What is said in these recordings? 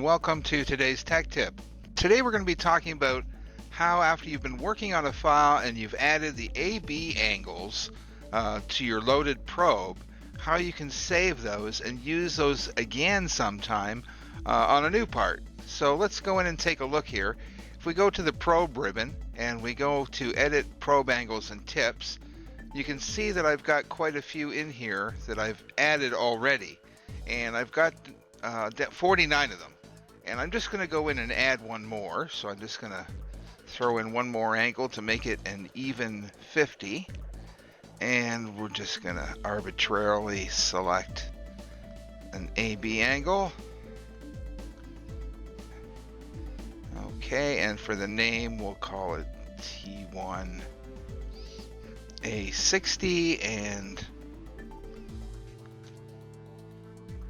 and welcome to today's tech tip. Today we're going to be talking about how after you've been working on a file and you've added the AB angles to your loaded probe, how you can save those and use those again sometime on a new part. So let's go in and take a look here. If we go to the probe ribbon and we go to edit probe angles and tips, you can see that I've got quite a few in here that I've added already, and I've got 49 of them, and I'm just going to go in and add one more. So I'm just going to throw in one more angle to make it an even 50, and we're just going to arbitrarily select an AB angle. Okay, and for the name we'll call it T1A60 and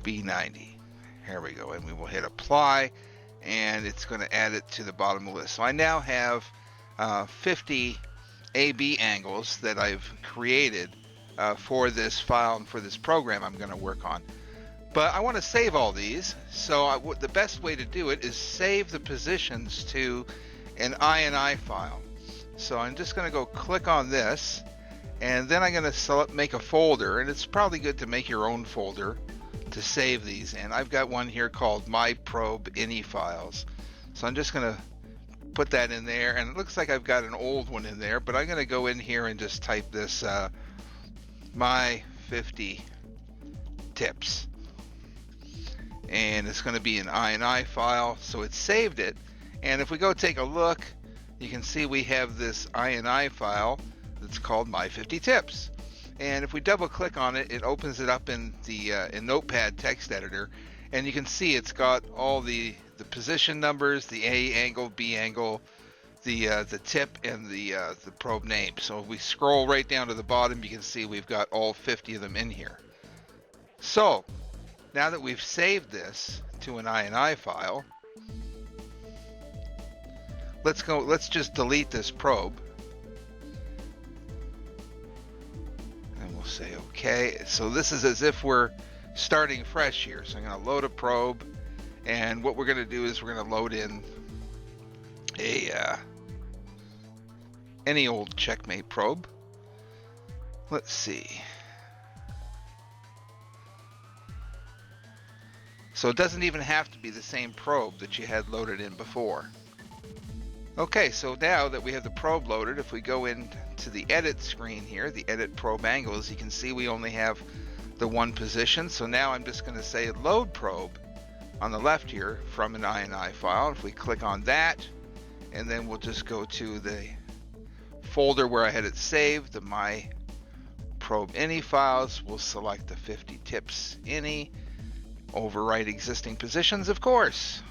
B90. Here we go, and we will hit apply, and it's going to add it to the bottom of the list. So I now have 50 AB angles that I've created for this file and for this program I'm going to work on. But I want to save all these, so the best way to do it is save the positions to an INI file. So I'm just going to go click on this, and then I'm going to make a folder, and it's probably good to make your own folder to save these. And I've got one here called My Probe Ini Files. So I'm just going to put that in there, and it looks like I've got an old one in there, but I'm going to go in here and just type this My 50 Tips. And it's going to be an INI file, so it saved it. And if we go take a look, you can see we have this INI file that's called My 50 Tips. And if we double click on it, it opens it up in the in Notepad text editor, and you can see it's got all the position numbers, the A angle, B angle, the tip, and the probe name. So if we scroll right down to the bottom, you can see we've got all 50 of them in here. So now that we've saved this to an INI file, let's just delete this probe. And we'll say okay. So this is as if we're starting fresh here. So I'm going to load a probe, and what we're going to do is we're going to load in any old checkmate probe. Let's see. So it doesn't even have to be the same probe that you had loaded in before. Okay, so now that we have the probe loaded, if we go into the edit screen here, the edit probe angles, you can see we only have the one position. So now I'm just going to say load probe on the left here from an INI file. If we click on that, and then we'll just go to the folder where I had it saved, the My Probe Ini files. We'll select the 50 Tips Ini. Overwrite existing positions, of course.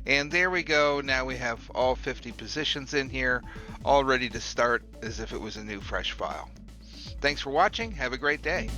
And there we go. Now we have all 50 positions in here, all ready to start as if it was a new fresh file. Thanks for watching. Have a great day.